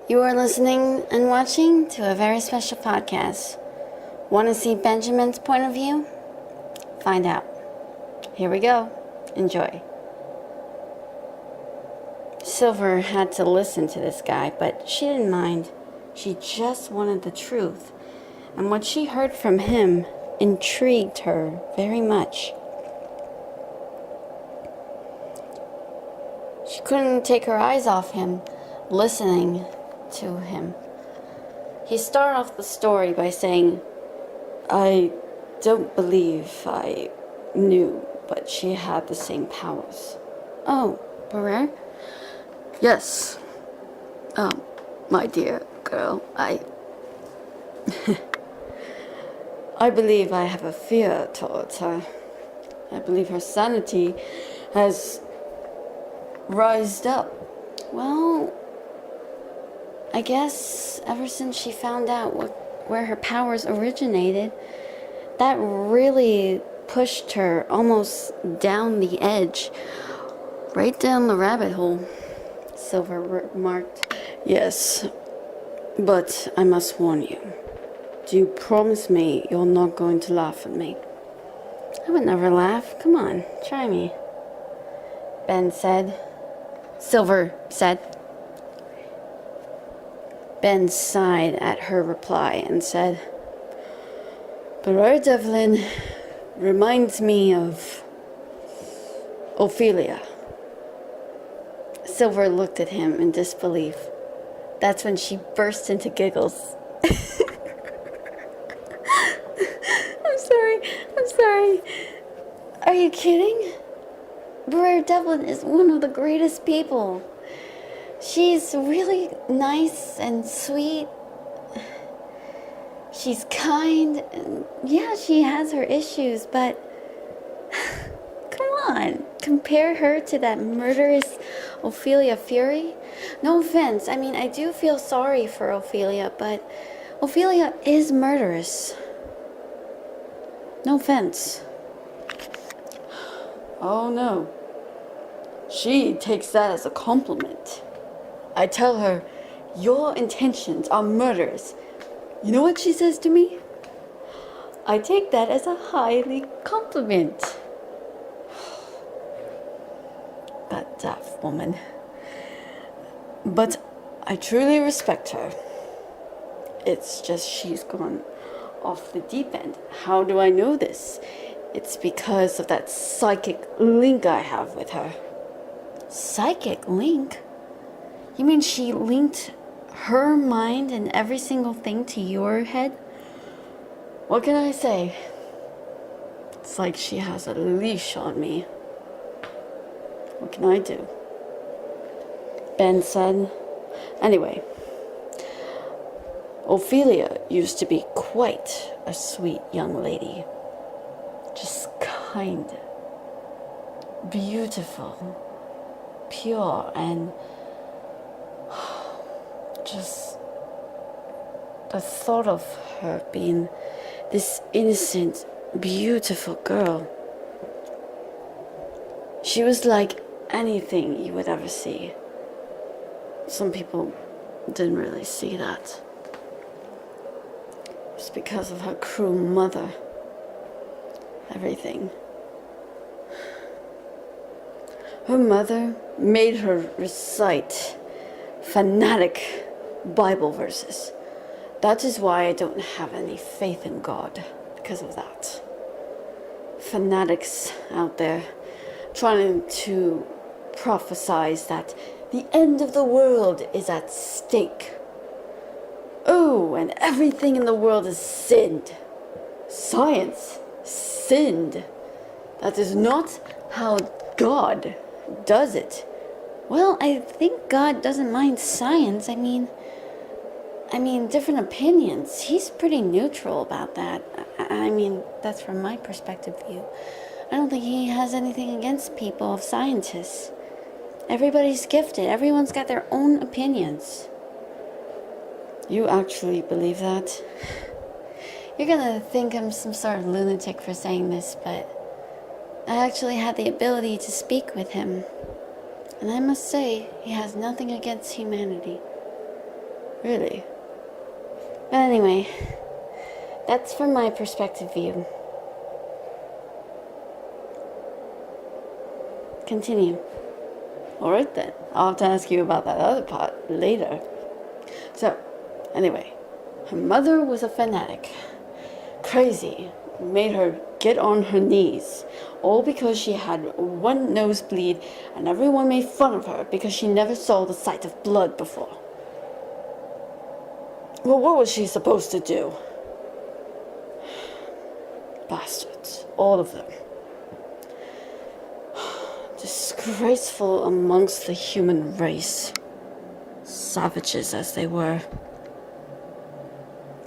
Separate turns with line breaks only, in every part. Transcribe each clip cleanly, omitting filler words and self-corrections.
You are listening and watching to a very special podcast. Want to see Benjamin's point of view? Find out. Here we go. Enjoy. Sylver had to listen to this guy, but she didn't mind. She just wanted the truth. And what she heard from him intrigued her very much. She couldn't take her eyes off him, listening to him. He started off the story by saying, "I don't believe I knew, but she had the same powers." "Oh, Barrere?" "Yes. My dear girl, I believe I have a fear towards her. I believe her sanity has rised up. Well, I guess ever since she found out where her powers originated, that really pushed her almost down the edge, right down the rabbit hole," Sylver remarked. "Yes, but I must warn you. Do you promise me you're not going to laugh at me?" "I would never laugh. Come on, try me," Sylver said. Ben sighed at her reply and said, "Barrere Devlin reminds me of Ophelia." Sylver looked at him in disbelief. That's when she burst into giggles. I'm sorry. Are you kidding? Barrere Devlin is one of the greatest people. She's really nice and sweet. She's kind. Yeah, she has her issues, but come on. Compare her to that murderous Ophelia Fury? No offense. I mean, I do feel sorry for Ophelia, but Ophelia is murderous. No offense." "Oh, no. She takes that as a compliment. I tell her, 'Your intentions are murderous.' You know what she says to me? 'I take that as a highly compliment.' That daft woman. But I truly respect her. It's just she's gone off the deep end. How do I know this? It's because of that psychic link I have with her." "Psychic link? You mean she linked her mind and every single thing to your head?" "What can I say? It's like she has a leash on me. What can I do?" Ben said. "Anyway, Ophelia used to be quite a sweet young lady. Just kind, beautiful, pure, and just the thought of her being this innocent, beautiful girl. She was like anything you would ever see. Some people didn't really see that. It's because of her cruel mother. Everything. Her mother made her recite fanatic Bible verses. That is why I don't have any faith in God, because of that. Fanatics out there trying to prophesize that the end of the world is at stake. Oh, and everything in the world is sinned. Science sinned. That is not how God does it. Well, I think God doesn't mind science. I mean, different opinions. He's pretty neutral about that. I mean, that's from my perspective view. I don't think he has anything against people of scientists. Everybody's gifted. Everyone's got their own opinions." "You actually believe that?" You're gonna think I'm some sort of lunatic for saying this, but I actually had the ability to speak with him. And I must say, he has nothing against humanity. Really. But anyway, that's from my perspective view. Continue. Alright then, I'll have to ask you about that other part later. So, anyway, her mother was a fanatic. Crazy. Made her get on her knees. All because she had one nosebleed and everyone made fun of her because she never saw the sight of blood before. Well, what was she supposed to do? Bastards. All of them. Disgraceful amongst the human race. Savages as they were.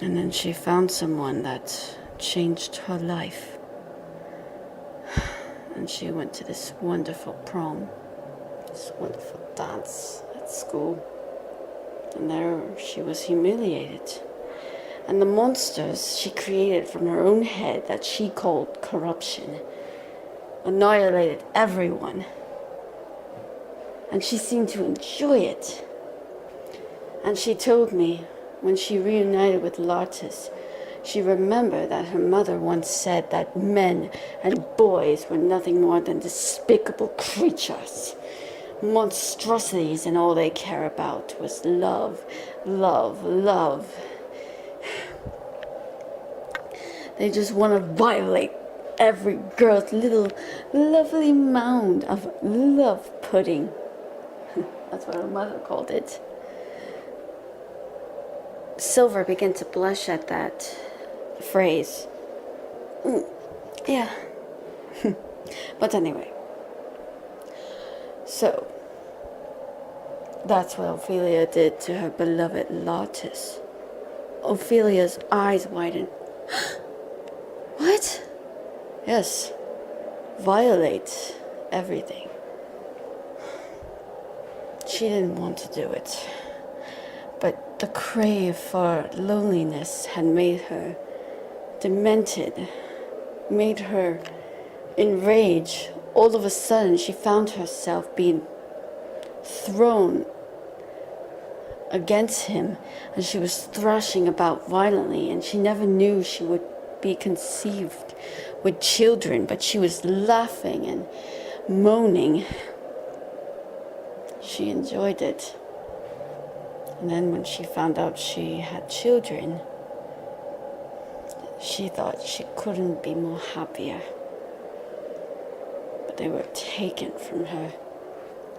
And then she found someone that changed her life. And she went to this wonderful prom. This wonderful dance at school. And there she was humiliated. And the monsters she created from her own head that she called corruption annihilated everyone. And she seemed to enjoy it. And she told me, when she reunited with Lartis, she remembered that her mother once said that men and boys were nothing more than despicable creatures. Monstrosities, and all they care about was love, love, love. They just want to violate every girl's little lovely mound of love pudding. That's what her mother called it. Sylver began to blush at that phrase. Yeah. But anyway. So, that's what Ophelia did to her beloved Lartis. Ophelia's eyes widened. What? Yes. Violate everything. She didn't want to do it. But the crave for loneliness had made her demented, made her enraged. All of a sudden, she found herself being thrown against him, and she was thrashing about violently, and she never knew she would be conceived with children, but she was laughing and moaning. She enjoyed it. And then when she found out she had children, she thought she couldn't be more happier. But they were taken from her.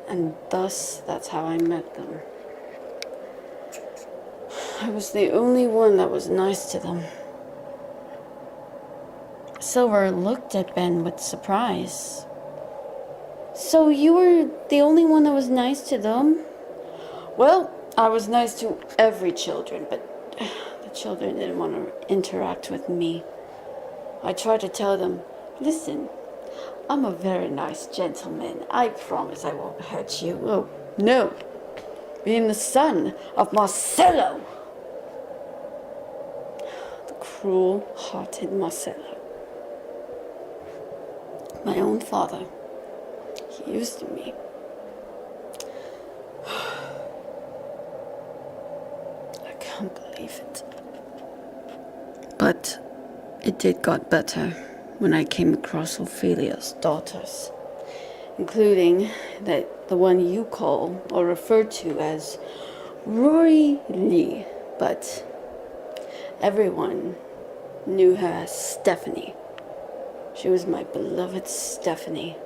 And thus, that's how I met them. I was the only one that was nice to them. Sylver looked at Ben with surprise. So you were the only one that was nice to them? Well, I was nice to every children, but the children didn't want to interact with me. I tried to tell them, listen, I'm a very nice gentleman. I promise I won't hurt you. Oh, no. Being the son of Marcello. The cruel-hearted Marcello. My own father. He used me. I can't believe it. But it did got better when I came across Ophelia's daughters, including the one you call or refer to as Rory Lee, but everyone knew her as Stephanie. She was my beloved Stephanie.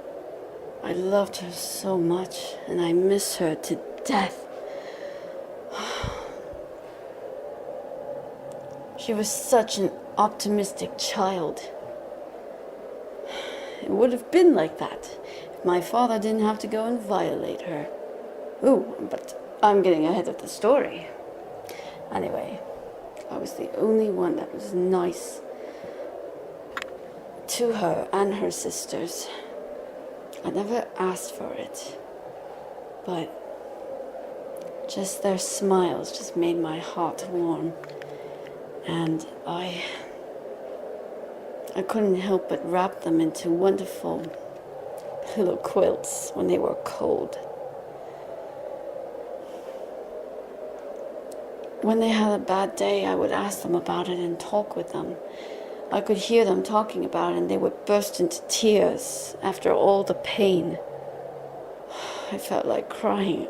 I loved her so much, and I miss her to death. She was such an optimistic child. It would have been like that if my father didn't have to go and violate her. Ooh, but I'm getting ahead of the story. Anyway, I was the only one that was nice to her and her sisters. I never asked for it, but just their smiles just made my heart warm, and I couldn't help but wrap them into wonderful pillow quilts when they were cold. when they had a bad day, I would ask them about it and talk with them. I could hear them talking about it, and they would burst into tears after all the pain. I felt like crying.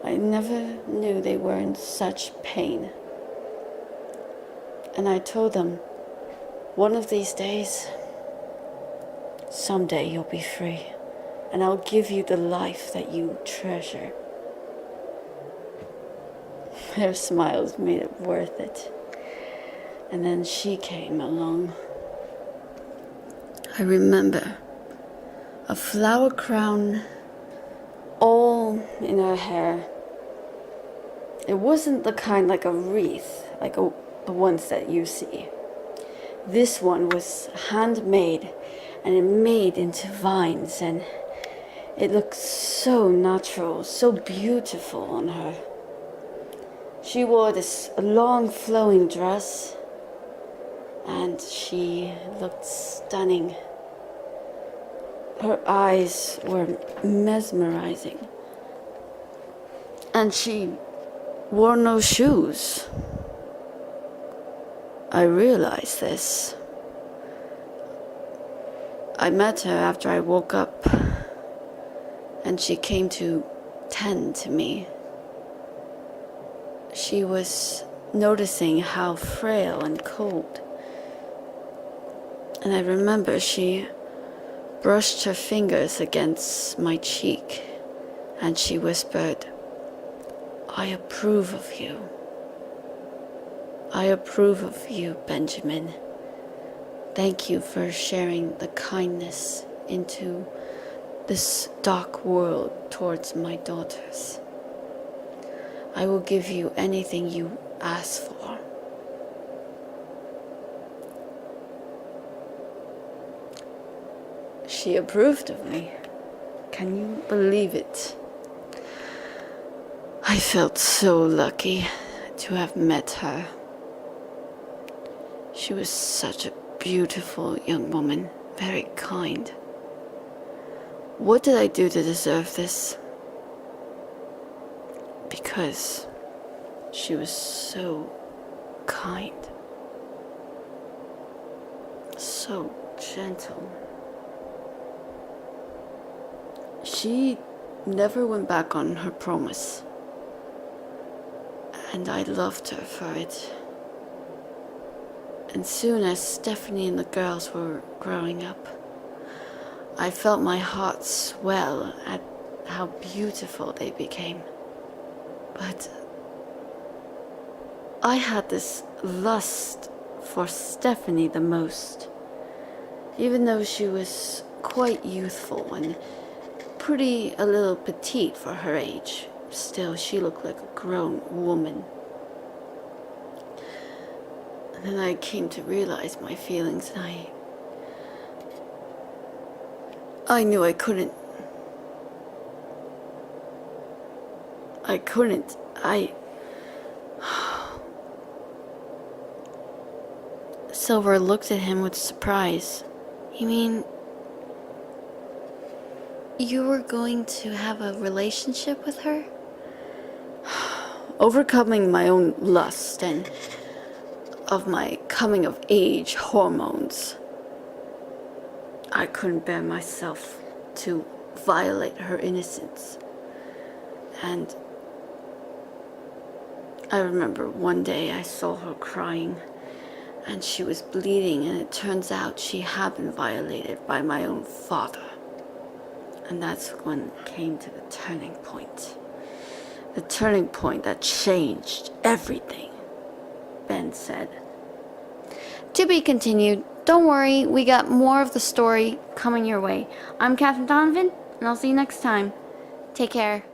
I never knew they were in such pain. And I told them, one of these days, someday you'll be free, and I'll give you the life that you treasure. Their smiles made it worth it. And then she came along. I remember a flower crown all in her hair. It wasn't the kind like a wreath, like the ones that you see. This one was handmade, and it made into vines, and it looked so natural, so beautiful on her. She wore this long flowing dress, and she looked stunning. Her eyes were mesmerizing, and she wore no shoes. I realized this. I met her after I woke up, and she came to tend to me. She was noticing how frail and cold. And I remember she brushed her fingers against my cheek, and she whispered, "I approve of you. I approve of you, Benjamin. Thank you for sharing the kindness into this dark world towards my daughters. I will give you anything you ask for." She approved of me. Can you believe it? I felt so lucky to have met her. She was such a beautiful young woman, very kind. What did I do to deserve this? Because she was so kind, so gentle. She never went back on her promise, and I loved her for it. And soon as Stephanie and the girls were growing up, I felt my heart swell at how beautiful they became. But I had this lust for Stephanie the most. Even though she was quite youthful and pretty a little petite for her age, still she looked like a grown woman. And then I came to realize my feelings, and I knew I couldn't. Sylver looked at him with surprise. "You mean you were going to have a relationship with her?" Overcoming my own lust and of my coming of age hormones, I couldn't bear myself to violate her innocence. And I remember one day I saw her crying, and she was bleeding, and it turns out she had been violated by my own father. And that's when it came to the turning point. The turning point that changed everything, Ben said. To be continued. Don't worry, we got more of the story coming your way. I'm Captain Donovan, and I'll see you next time. Take care.